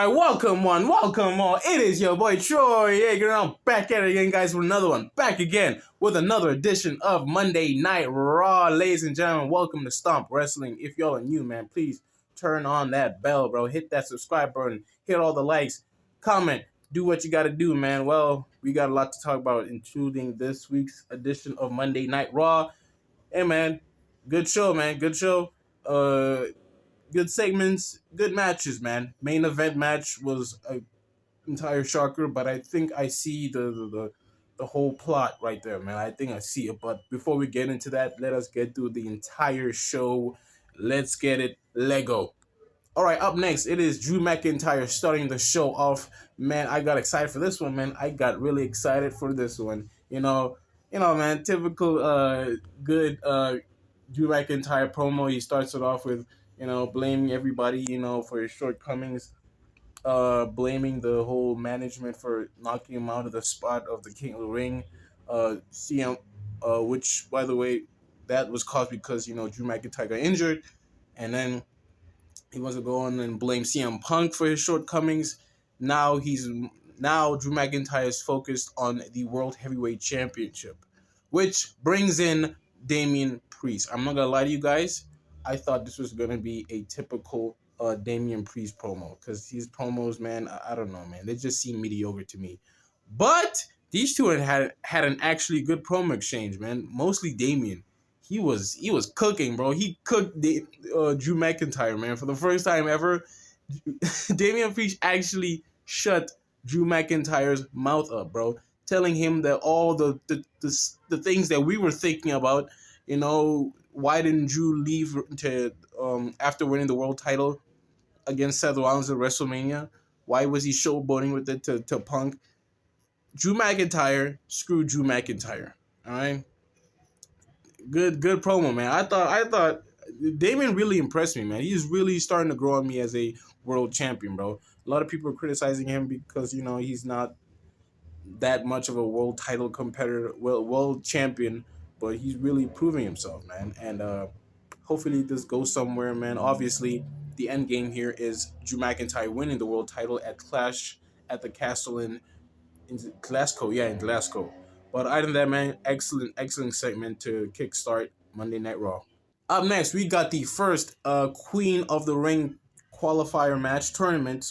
Alright, welcome all. It is your boy Troy. Yeah, you're now back at it again, guys, with another one. Back again with another edition of Monday Night Raw. Ladies and gentlemen, welcome to Stomp Wrestling. If y'all are new, man, please turn on that bell, bro. Hit that subscribe button. Hit all the likes. Comment. Do what you gotta do, man. Well, we got a lot to talk about, including this week's edition of Monday Night Raw. Hey, man, good show, man. Good show. Good segments, good matches, man. Main event match was an entire shocker, but I think I see the whole plot right there, man. I think I see it. But before we get into that, let us get through the entire show. Let's get it. Lego. All right, up next, it is Drew McIntyre starting the show off. Man, I got excited for this one, man. I got really excited for this one. You know, man, typical good Drew McIntyre promo. He starts it off with, blaming everybody, for his shortcomings, blaming the whole management for knocking him out of the spot of the King of the Ring, CM, which, by the way, that was caused because, Drew McIntyre got injured, and then he wants to go on and blame CM Punk for his shortcomings. Now Drew McIntyre is focused on the World Heavyweight Championship, which brings in Damian Priest. I'm not gonna lie to you guys, I thought this was gonna be a typical Damian Priest promo, because his promos, man, I don't know, man, they just seem mediocre to me. But these two had an actually good promo exchange, man. Mostly Damian. He was cooking, bro. He cooked Drew McIntyre, man. For the first time ever, Damian Priest actually shut Drew McIntyre's mouth up, bro, telling him that all the things that we were thinking about, why didn't Drew leave to after winning the world title against Seth Rollins at WrestleMania? Why was he showboating with it to Punk? Drew McIntyre screwed Drew McIntyre. All right. Good promo, man. I thought Damon really impressed me, man. He's really starting to grow on me as a world champion, bro. A lot of people are criticizing him because, he's not that much of a world title competitor, world champion, but he's really proving himself, man. And hopefully this goes somewhere, man. Obviously, the end game here is Drew McIntyre winning the world title at Clash at the Castle in Glasgow. Yeah, in Glasgow. But other than that, man, excellent segment to kickstart Monday Night Raw. Up next, we got the first Queen of the Ring tournament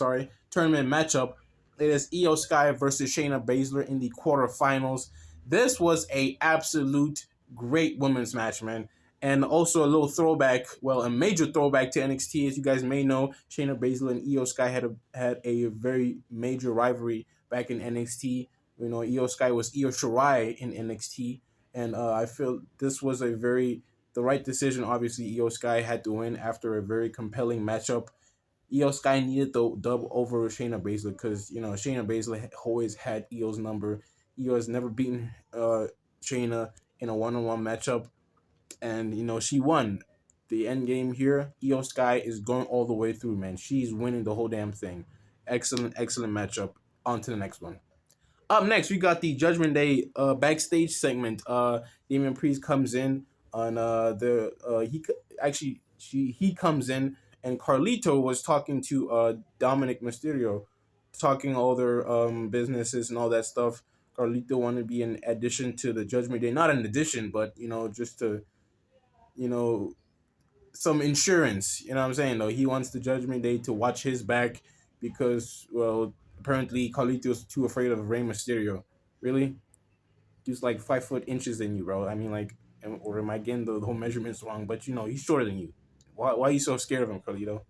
matchup. It is Io Sky versus Shayna Baszler in the quarterfinals. This was a absolute great women's match, man. And also a major throwback to NXT. As you guys may know, Shayna Baszler and Io Sky had a very major rivalry back in NXT. Io Sky was Io Shirai in NXT, and I feel this was the right decision. Obviously, Io Sky had to win after a very compelling matchup. Io Sky needed the dub over Shayna Baszler because, Shayna Baszler always had Io's number. Io has never beaten Shayna in a one-on-one matchup, and, she won. The end game here, Io Sky is going all the way through, man. She's winning the whole damn thing. Excellent matchup. On to the next one. Up next, we got the Judgment Day backstage segment. Damian Priest comes in on he comes in, and Carlito was talking to Dominic Mysterio, talking all their businesses and all that stuff. Carlito wanted to be an addition to the Judgment Day, not an addition, but just to some insurance. You know what I'm saying? Though he wants the Judgment Day to watch his back because, well, apparently, Carlito's too afraid of Rey Mysterio. Really? He's like 5 foot inches than you, bro. I mean, like, or am I getting the whole measurements wrong? But, he's shorter than you. Why are you so scared of him, Carlito?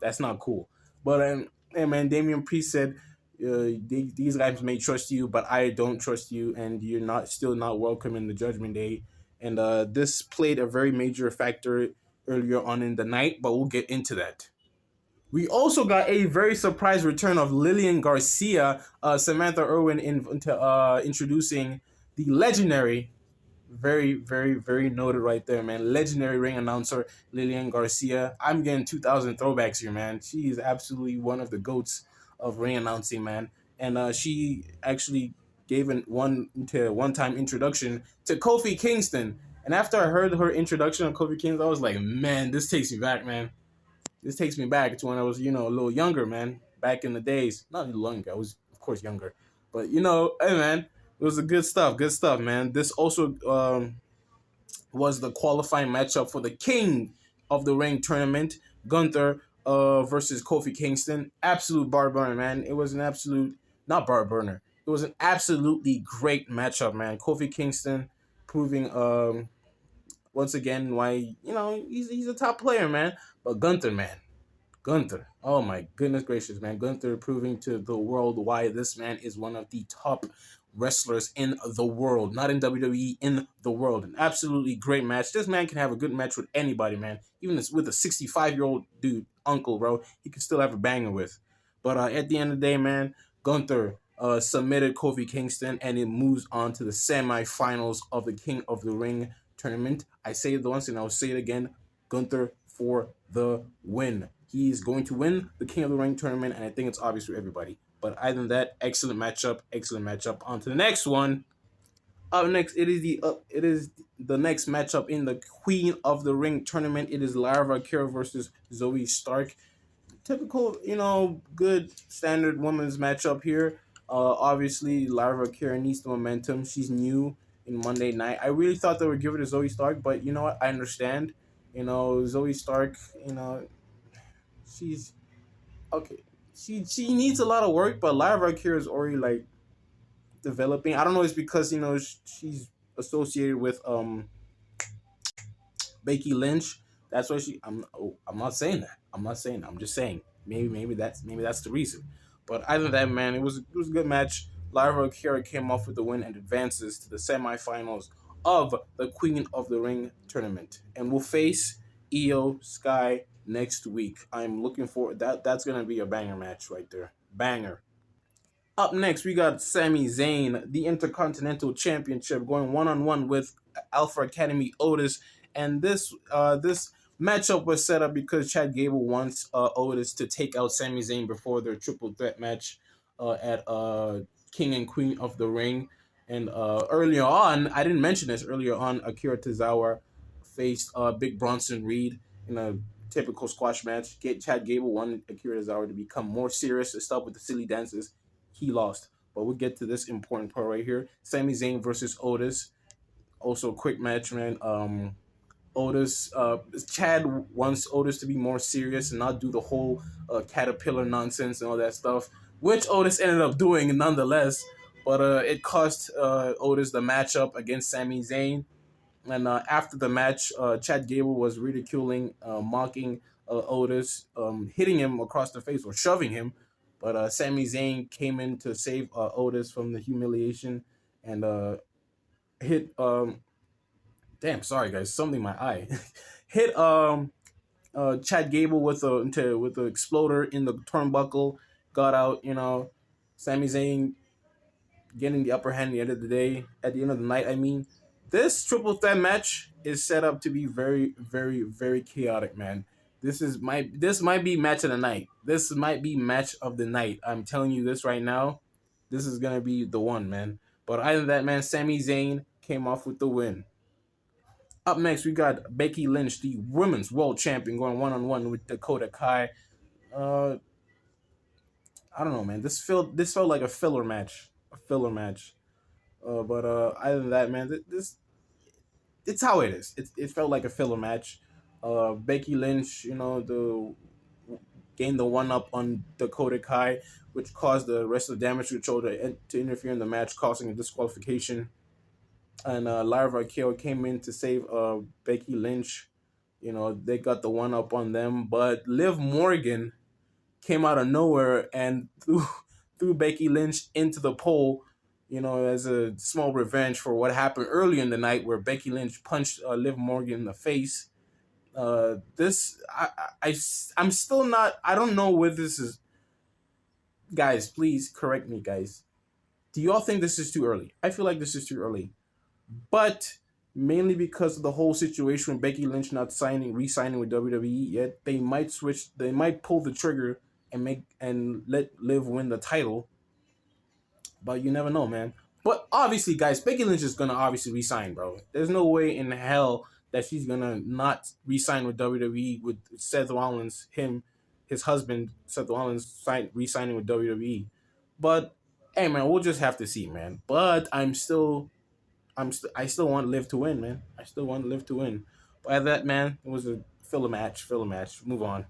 That's not cool. But, hey, man, Damian Priest said, these guys may trust you, but I don't trust you, and you're still not welcome in the Judgment Day. And this played a very major factor earlier on in the night, but we'll get into that. We also got a very surprise return of Lilian Garcia, Samantha Irwin introducing the legendary, very, very, very noted right there, man, legendary ring announcer Lilian Garcia. I'm getting 2000 throwbacks here, man. She is absolutely one of the GOATs of ring announcing, man. And she actually gave a one-time introduction to Kofi Kingston. And after I heard her introduction of Kofi Kingston, I was like, man, this takes me back, man. This takes me back to when I was, a little younger, man. back in the days. Not longer. I was, of course, younger. But, you know, hey, man, it was a good stuff. Good stuff, man. This also was the qualifying matchup for the King of the Ring tournament. Gunther versus Kofi Kingston. Absolute bar burner, man. It was an absolute, not bar burner. It was an absolutely great matchup, man. Kofi Kingston proving once again why, you know, he's a top player, man. But Gunther, man. Gunther. Oh my goodness gracious, man. Gunther proving to the world why this man is one of the top wrestlers in the world. Not in WWE, in the world. An absolutely great match. This man can have a good match with anybody, man. Even with a 65-year-old dude, uncle, bro. He can still have a banger with. But at the end of the day, man, Gunther submitted Kofi Kingston, and it moves on to the semifinals of the King of the Ring tournament. I say it once and I'll say it again. Gunther for the win. He's going to win the King of the Ring tournament, and I think it's obvious for everybody. But other than that, excellent matchup, excellent matchup. On to the next one. Up next, it is the next matchup in the Queen of the Ring tournament. It is Lara K versus Zoe Stark. Typical, you know, good standard women's matchup here. Obviously, Lara K needs the momentum. She's new in Monday Night. I really thought they would give it to Zoe Stark, but you know what? I understand. You know, Zoe Stark, you know, she's okay. She needs a lot of work, but Lyra K is already like developing. I don't know. It's because, you know, she's associated with Becky Lynch. That's why she. I'm not saying that. I'm not saying that. I'm just saying maybe that's the reason. But either than that, man, it was a good match. Lyra K came off with the win and advances to the semifinals of the Queen of the Ring tournament, and will face Io Sky next week. I'm looking for that. That's gonna be a banger match right there. Banger. Up next, we got Sami Zayn, the Intercontinental Championship, going one-on-one with Alpha Academy Otis. And this matchup was set up because Chad Gable wants Otis to take out Sami Zayn before their triple threat match at King and Queen of the Ring. And earlier on, I didn't mention this, earlier on, Akira Tozawa faced Big Bronson Reed in a typical squash match. Chad Gable wanted Akira Tozawa to become more serious and stop with the silly dances. He lost. But we'll get to this important part right here. Sami Zayn versus Otis. Also a quick match, man. Chad wants Otis to be more serious and not do the whole caterpillar nonsense and all that stuff, which Otis ended up doing nonetheless. But it cost Otis the matchup against Sami Zayn. And after the match, Chad Gable was ridiculing, mocking Otis, hitting him across the face or shoving him. But Sami Zayn came in to save Otis from the humiliation and hit. Damn, sorry guys, something in my eye. Hit Chad Gable with the exploder in the turnbuckle. Got out. You know, Sami Zayn getting the upper hand at the end of the day. At the end of the night, I mean. This triple threat match is set up to be very, very, very chaotic, man. This might be match of the night. This might be match of the night. I'm telling you this right now. This is gonna be the one, man. But either that, man, Sami Zayn came off with the win. Up next, we got Becky Lynch, the Women's World Champion, going one-on-one with Dakota Kai. I don't know, man. This felt like a filler match. But other than that, man, it's how it is. It felt like a filler match. Becky Lynch, you know, gained the one-up on Dakota Kai, which caused the rest of the damage control to interfere in the match, causing a disqualification. And Lyra K came in to save Becky Lynch. You know, they got the one-up on them. But Liv Morgan came out of nowhere and threw Becky Lynch into the pole, you know, as a small revenge for what happened earlier in the night where Becky Lynch punched Liv Morgan in the face. I'm still not, I don't know where this is. Guys, please correct me, guys. Do y'all think this is too early? I feel like this is too early. But mainly because of the whole situation with Becky Lynch not re-signing with WWE yet, they might pull the trigger and let Liv win the title. But you never know, man. But obviously, guys, Becky Lynch is going to obviously resign, bro. There's no way in hell that she's going to not resign with WWE with Seth Rollins, him, his husband Seth Rollins re-signing with WWE. But hey, man, we'll just have to see, man. But I still want Liv to win, man. I still want Liv to win. By that, man, it was a filler match. Move on.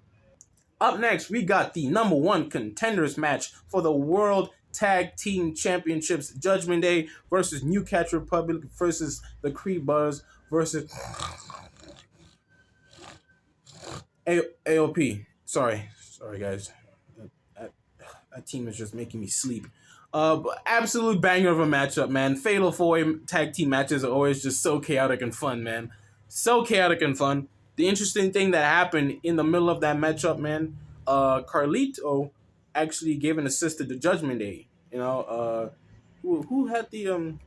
Up next, we got the number one contenders match for the World Tag Team Championships. Judgment Day versus New Catch Republic versus the Creed Brothers versus AOP. Sorry, guys. That team is just making me sleep. But absolute banger of a matchup, man. Fatal 4-way tag team matches are always just so chaotic and fun, man. So chaotic and fun. The interesting thing that happened in the middle of that matchup, man, Carlito actually gave an assist to the Judgment Day. You know, who had the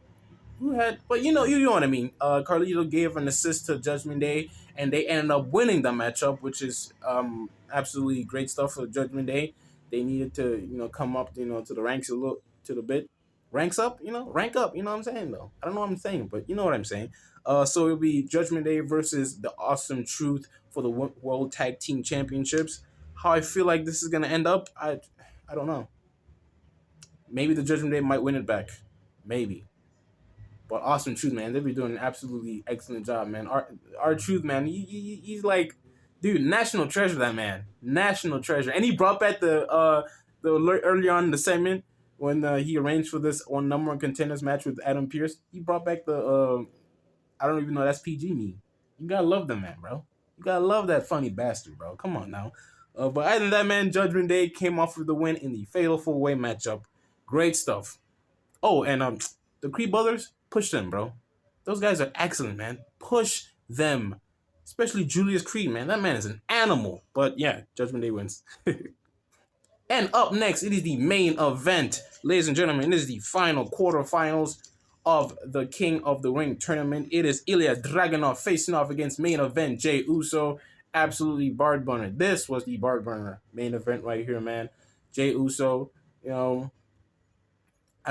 but you know what I mean. Carlito gave an assist to Judgment Day, and they ended up winning the matchup, which is absolutely great stuff for Judgment Day. They needed to come up to the ranks a little rank up, you know what I'm saying though. I don't know what I'm saying, but you know what I'm saying. So it'll be Judgment Day versus the Awesome Truth for the World Tag Team Championships. How I feel like this is gonna end up, I don't know. Maybe the Judgment Day might win it back, maybe. But Awesome Truth, man, they'll be doing an absolutely excellent job, man. Our Truth, man, he's like, dude, national treasure. That man, national treasure. And he brought back the early on in the segment when he arranged for this number one contenders match with Adam Pearce. He brought back the I don't even know that's PG me. You gotta love the man, bro. You gotta love that funny bastard, bro. Come on now. But other than that, man, Judgment Day came off with the win in the Fatal 4-way matchup. Great stuff. Oh, and the Creed Brothers, push them, bro. Those guys are excellent, man. Push them. Especially Julius Creed, man. That man is an animal. But yeah, Judgment Day wins. And up next, it is the main event. Ladies and gentlemen, this is the final quarterfinals of the King of the Ring tournament. It is Ilja Dragunov facing off against main event Jey Uso. Absolutely barred burner. This was the barred burner main event right here, man. Jey Uso, I don't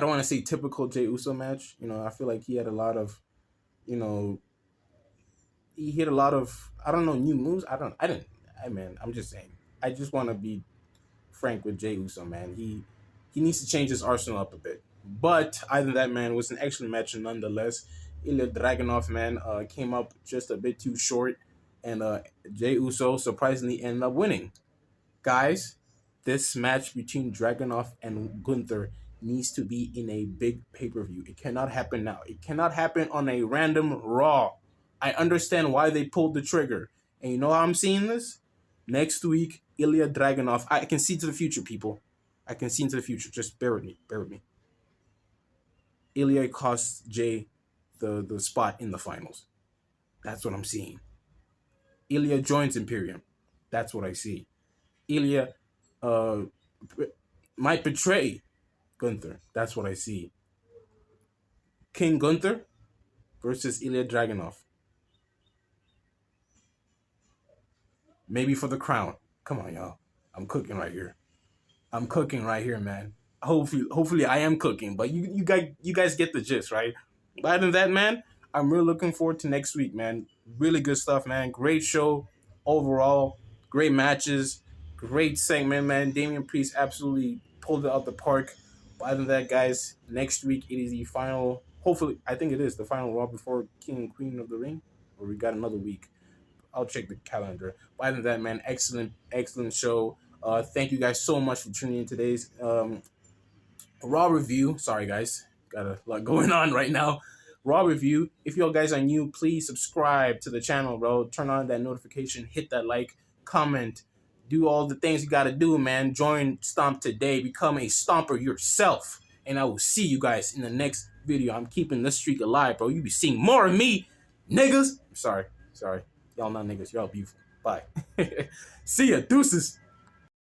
want to say typical Jey Uso match. I feel like he had a lot of, he hit a lot of, new moves. I'm just saying. I just want to be frank with Jey Uso, man. He needs to change his arsenal up a bit. But either than that, man, it was an excellent match nonetheless. Ilja Dragunov, man, came up just a bit too short. And Jey Uso surprisingly ended up winning. Guys, this match between Dragunov and Gunther needs to be in a big pay-per-view. It cannot happen now. It cannot happen on a random Raw. I understand why they pulled the trigger. And you know how I'm seeing this? Next week, Ilja Dragunov. I can see to the future, people. I can see into the future. Just bear with me. Ilja costs Jey the spot in the finals. That's what I'm seeing. Ilja joins Imperium. That's what I see. Ilja might betray Gunther. That's what I see. King Gunther versus Ilja Dragunov. Maybe for the crown. Come on, y'all. I'm cooking right here, man. Hopefully I am cooking, but you guys get the gist, right? But other than that, man, I'm really looking forward to next week, man. Really good stuff, man. Great show overall. Great matches. Great segment, man. Damian Priest absolutely pulled it out the park. But other than that, guys, next week it is the final. Hopefully, I think it is the final Raw before King and Queen of the Ring. Or we got another week. I'll check the calendar. But other than that, man, excellent show. Thank you guys so much for tuning in today's Raw review. Sorry, guys. Got a lot going on right now. Raw review. If y'all guys are new, please subscribe to the channel, bro. Turn on that notification. Hit that like. Comment. Do all the things you got to do, man. Join Stomp today. Become a Stomper yourself. And I will see you guys in the next video. I'm keeping this streak alive, bro. You be seeing more of me, niggas. Sorry. Y'all not niggas. Y'all beautiful. Bye. See ya. Deuces.